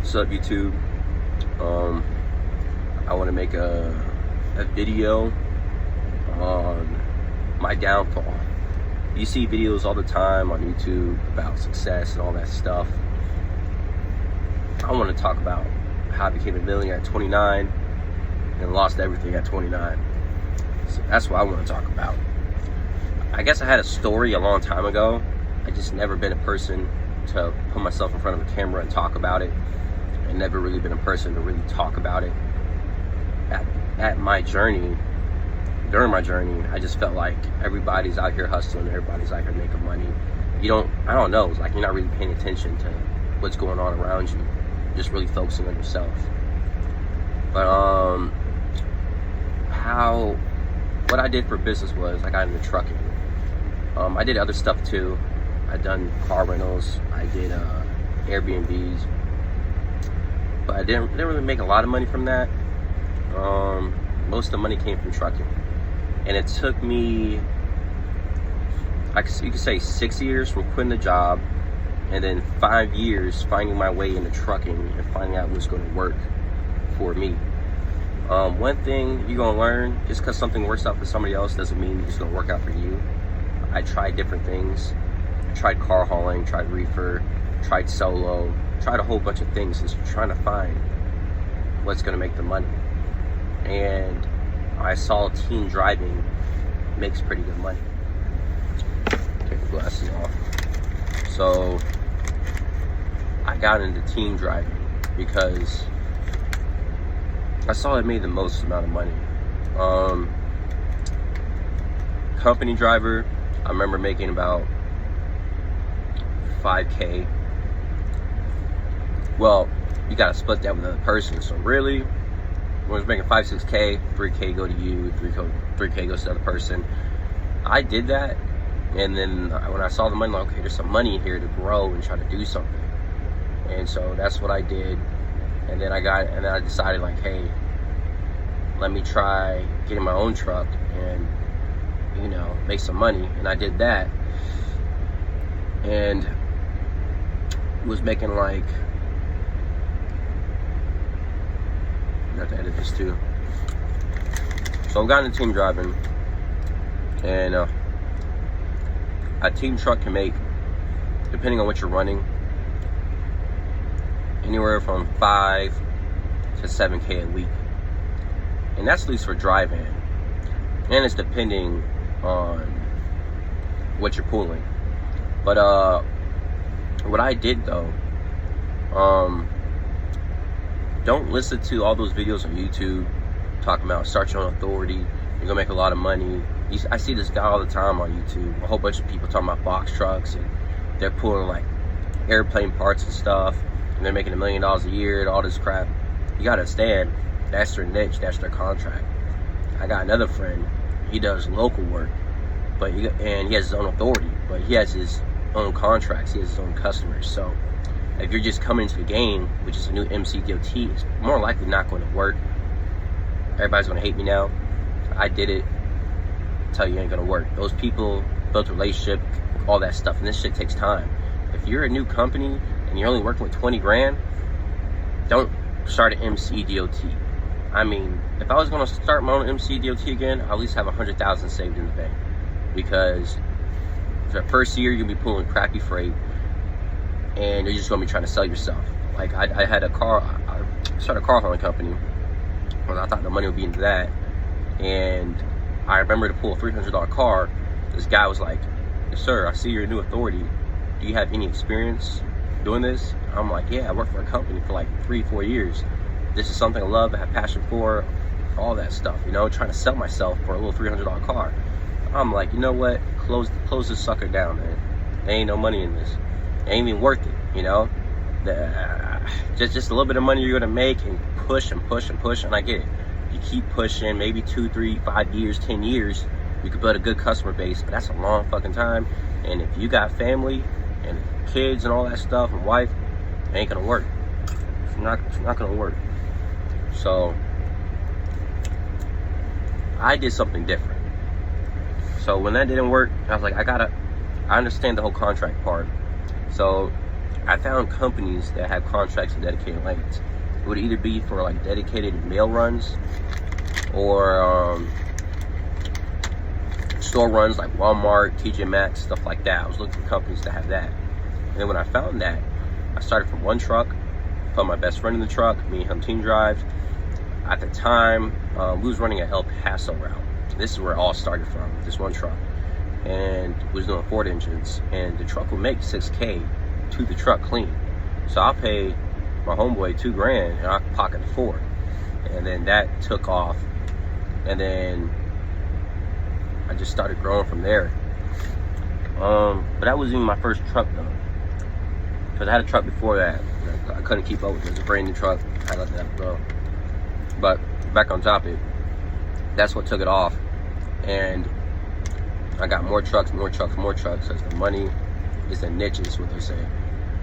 What's up, YouTube? I want to make a video on my downfall. You see videos all the time on YouTube about success and all that stuff. I want to talk about how I became a millionaire at 29 and lost everything at 29. So that's what I want to talk about. I guess I had a story a long time ago. I just never been a person to put myself in front of a camera and talk about it. I never really been a person to really talk about it. At my journey, during my journey, I just felt like everybody's out here hustling, everybody's out here making money. I don't know, it's like you're not really paying attention to what's going on around you, just really focusing on yourself. But what I did for business was I got into trucking. I did other stuff too. I done car rentals, I did Airbnbs, but I didn't really make a lot of money from that. Most of the money came from trucking, and it took me, you could say 6 years from quitting the job, and then 5 years finding my way into trucking and finding out what's going to work for me. One thing you're going to learn, just because something works out for somebody else doesn't mean it's going to work out for you. I tried different things. I tried car hauling, tried reefer, tried solo, tried a whole bunch of things, just trying to find what's going to make the money. And I saw team driving makes pretty good money. Take the glasses off. So I got into team driving because I saw it made the most amount of money. Company driver, I remember making about $5K. Well, you gotta split that with another person. So really, when I was making 5, 6K, 3K go to you, 3K goes to the other person. I did that, and then when I saw the money, like, okay, there's some money here to grow and try to do something. And so that's what I did. And then I decided, like, hey, let me try getting my own truck and, make some money. And I did that, and was making like, I have to edit this too. So I got into team driving, and a team truck can make, depending on what you're running, anywhere from 5 to 7K a week. And that's at least for driving. And it's depending on what you're pulling. But what I did though, don't listen to all those videos on YouTube talking about start your own authority, you're gonna make a lot of money. I see this guy all the time on YouTube, a whole bunch of people talking about box trucks, and they're pulling like airplane parts and stuff, and they're making $1 million a year and all this crap. You gotta understand, that's their niche, that's their contract. I got another friend, he does local work, and he has his own authority, but he has his own contracts, he has his own customers. So if you're just coming into the game, which is a new MCDOT, it's more likely not going to work. Everybody's going to hate me now. I did it. Tell you it ain't going to work. Those people built a relationship, all that stuff, and this shit takes time. If you're a new company and you're only working with 20 grand, don't start an MCDOT. I mean, if I was going to start my own MCDOT again, I'll at least have 100,000 saved in the bank, because for the first year you'll be pulling crappy freight, and you're just gonna be trying to sell yourself. Like I started a car hauling company, and I thought the money would be into that. And I remember to pull a $300 car, this guy was like, "Yes, sir, I see you're a new authority. Do you have any experience doing this?" I'm like, "Yeah, I worked for a company for like 3-4 years. This is something I love, I have passion for, all that stuff, trying to sell myself for a little $300 car." I'm like, you know what? Close this sucker down, man. There ain't no money in this. It ain't even worth it, just a little bit of money you're gonna make, and push and push and push. And I get it. You keep pushing, maybe 2, 3, 5 years, 10 years, you could build a good customer base, but that's a long fucking time. And if you got family and kids and all that stuff and wife, it ain't gonna work. It's not gonna work. So I did something different. So when that didn't work, I was like, I understand the whole contract part. So I found companies that had contracts in dedicated lanes. It would either be for like dedicated mail runs or store runs like Walmart, TJ Maxx, stuff like that. I was looking for companies that have that. And then when I found that, I started from one truck, put my best friend in the truck, me and him team drive. At the time, we was running an El Paso route. This is where it all started from, this one truck. And we was doing Ford engines. And the truck would make $6K to the truck clean. So I'll pay my homeboy $2,000 and I pocket the $4,000. And then that took off. And then I just started growing from there. But that wasn't even my first truck though. Because I had a truck before that. I couldn't keep up with it. It was a brand new truck. I let that go. But back on topic, that's what took it off. And I got more trucks. Because the money is the niches, what they say,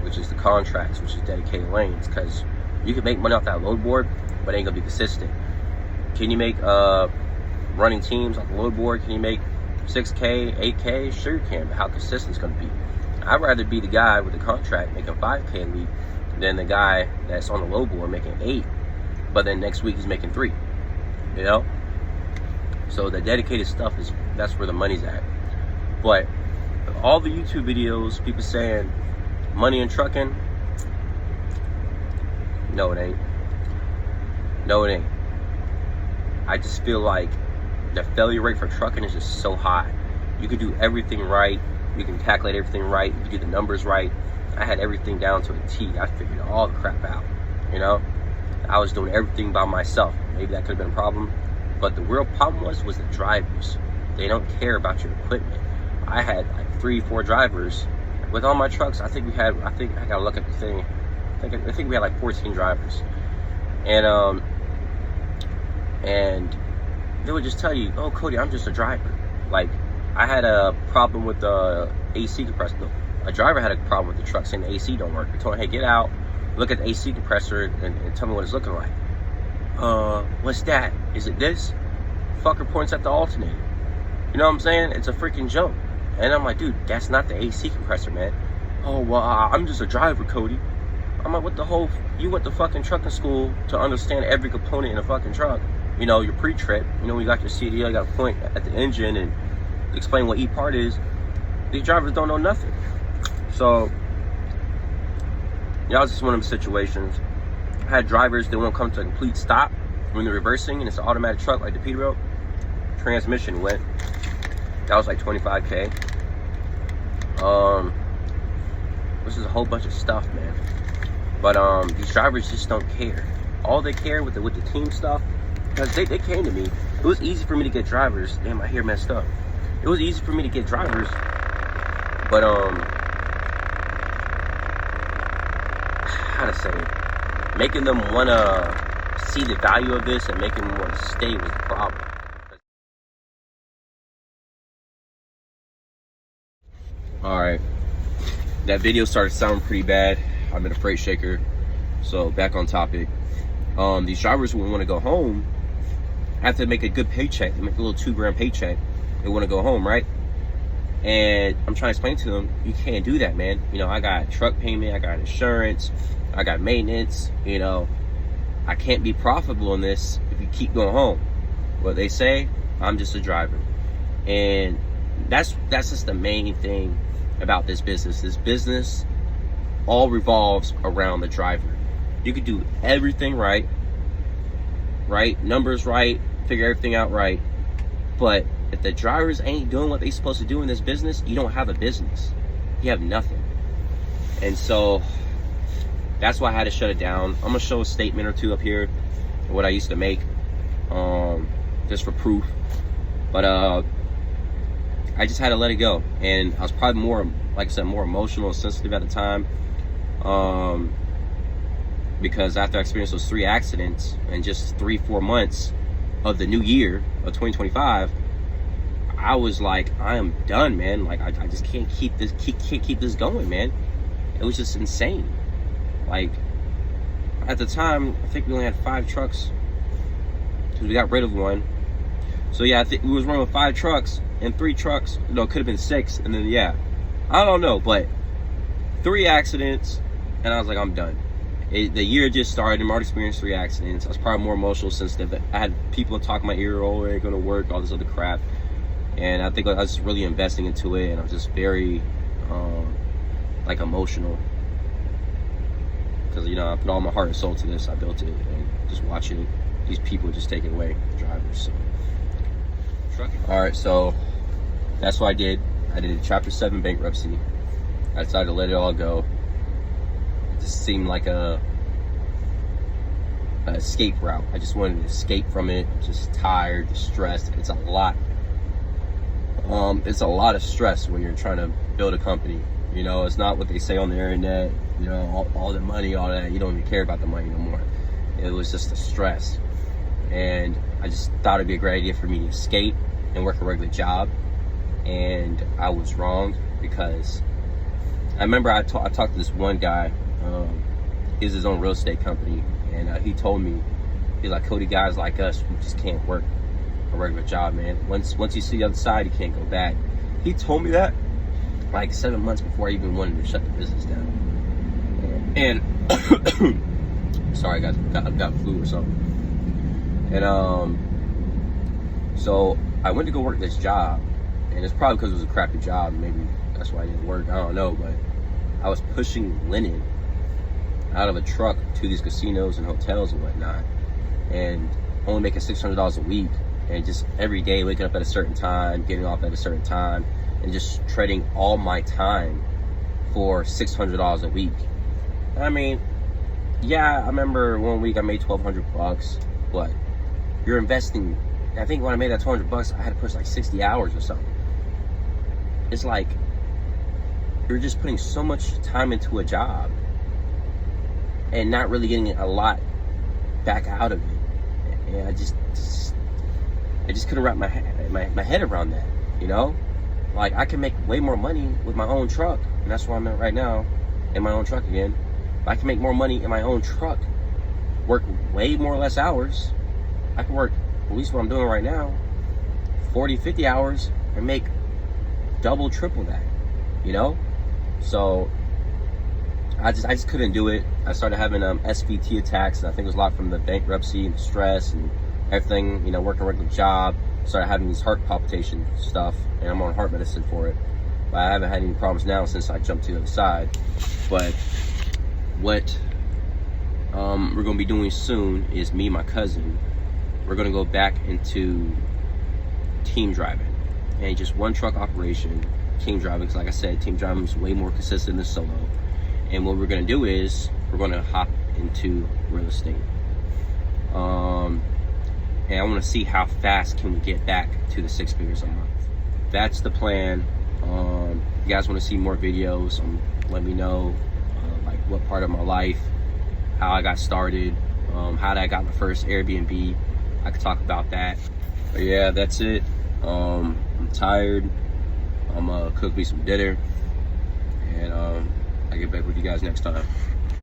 which is the contracts, which is dedicated lanes. Because you can make money off that load board, but it ain't gonna be consistent. Can you make running teams like the load board? Can you make 6K, 8K? Sure you can, but how consistent it's gonna be? I'd rather be the guy with the contract making 5K a week than the guy that's on the load board making 8, but then next week he's making 3. You know? So the dedicated stuff that's where the money's at. But all the YouTube videos, people saying money in trucking, no it ain't. No it ain't. I just feel like the failure rate for trucking is just so high. You can do everything right. You can calculate everything right. You can do the numbers right. I had everything down to a T. I figured all the crap out. You know? I was doing everything by myself. Maybe that could have been a problem. But the real problem was the drivers. They don't care about your equipment. I had like 3-4 drivers. With all my trucks, I think I gotta look at the thing. I think we had like 14 drivers. And they would just tell you, oh, Cody, I'm just a driver. Like, I had a problem with the AC compressor. A driver had a problem with the truck saying the AC don't work. I told him, hey, get out, look at the AC compressor and tell me what it's looking like. What's that? Is it this? Fucker points at the alternator. You know what I'm saying? It's a freaking joke. And I'm like, dude, that's not the AC compressor, man. Oh, well, I'm just a driver, Cody. I'm like, what the whole, you went to fucking trucking school to understand every component in a fucking truck. You know, your pre-trip, you know, when you got your CDL, you got to point at the engine and explain what each part is. These drivers don't know nothing. So, yeah, I was just one of the situations. I had drivers that won't come to a complete stop when they're reversing, and it's an automatic truck like the Peterbilt. Transmission went. That was like 25K. This is a whole bunch of stuff, man. But these drivers just don't care. All they care with the team stuff, because they came to me. It was easy for me to get drivers. Damn, my hair messed up. It was easy for me to get drivers, but how to say it? Making them wanna see the value of this and making them wanna stay was the problem. All right, that video started sounding pretty bad. I'm in a freight shaker, so back on topic. These drivers who want to go home have to make a good paycheck. They make a little $2,000 paycheck. They want to go home, right? And I'm trying to explain to them, you can't do that, man. You know, I got truck payment, I got insurance, I got maintenance. You know, I can't be profitable in this if you keep going home. What they say, I'm just a driver. And that's just the main thing about this business. This business all revolves around the driver. You could do everything right, numbers right, figure everything out right, but if the drivers ain't doing what they're supposed to do in this business, you don't have a business. You have nothing. And so that's why I had to shut it down. I'm gonna show a statement or two up here of what I used to make, just for proof. But I just had to let it go. And I was probably more, like I said, more emotional and sensitive at the time. Because after I experienced those 3 accidents in just 3-4 months of the new year of 2025, I was like, I am done, man. Like, I just can't keep this going, man. It was just insane. Like, at the time, I think we only had 5 trucks because we got rid of one. So yeah, I think we was running with 5 trucks and 3 trucks. No, it could have been 6, and then yeah, I don't know, but 3 accidents and I was like, I'm done. The year just started. I'm already experienced 3 accidents. I was probably more emotional, sensitive. I had people talk my ear, oh, it ain't gonna work, all this other crap. And I think I was really investing into it, and I was just very like emotional, because I put all my heart and soul to this. I built it, and just watching these people just take it away, the drivers. So all right, so that's what I did. I did a Chapter 7 bankruptcy. I decided to let it all go. It just seemed like a escape route. I just wanted to escape from it. Just tired, stressed. It's a lot. It's a lot of stress when you're trying to build a company. It's not what they say on the internet. All the money, all that. You don't even care about the money no more. It was just the stress, and I just thought it'd be a great idea for me to escape and work a regular job. And I was wrong, because I remember I talked to this one guy. He has his own real estate company, and he told me, he's like, Cody, guys like us, we just can't work a regular job, man. Once you see the other side, you can't go back. He told me that like 7 months before I even wanted to shut the business down. And sorry guys, I've got flu or something. And so I went to go work this job, and it's probably because it was a crappy job. Maybe that's why I didn't work. I don't know, but I was pushing linen out of a truck to these casinos and hotels and whatnot, and only making $600 a week, and just every day waking up at a certain time, getting off at a certain time, and just trading all my time for $600 a week. I mean, yeah, I remember one week I made $1,200, but you're investing. I think when I made that $200, I had to push like 60 hours or something. It's like you're just putting so much time into a job and not really getting a lot back out of it. And I just couldn't wrap my head around that. Like, I can make way more money with my own truck, and that's where I'm at right now, in my own truck again. But I can make more money in my own truck, work way more or less hours. I can work, at least what I'm doing right now, 40, 50 hours, and make double, triple that, So I just couldn't do it. I started having SVT attacks, and I think it was a lot from the bankruptcy and stress and everything, working a regular job. Started having these heart palpitation stuff, and I'm on heart medicine for it. But I haven't had any problems now since I jumped to the other side. But what we're going to be doing soon is me and my cousin, we're going to go back into team driving. And just one truck operation, team driving, because like I said, team driving is way more consistent than solo. And what we're going to do is we're going to hop into real estate. And I want to see how fast can we get back to the 6 figures a month. That's the plan. You guys want to see more videos, let me know like what part of my life, how I got started, how I got my first Airbnb. I could talk about that. But yeah, that's it. I'm tired. I'm gonna cook me some dinner, and I'll get back with you guys next time.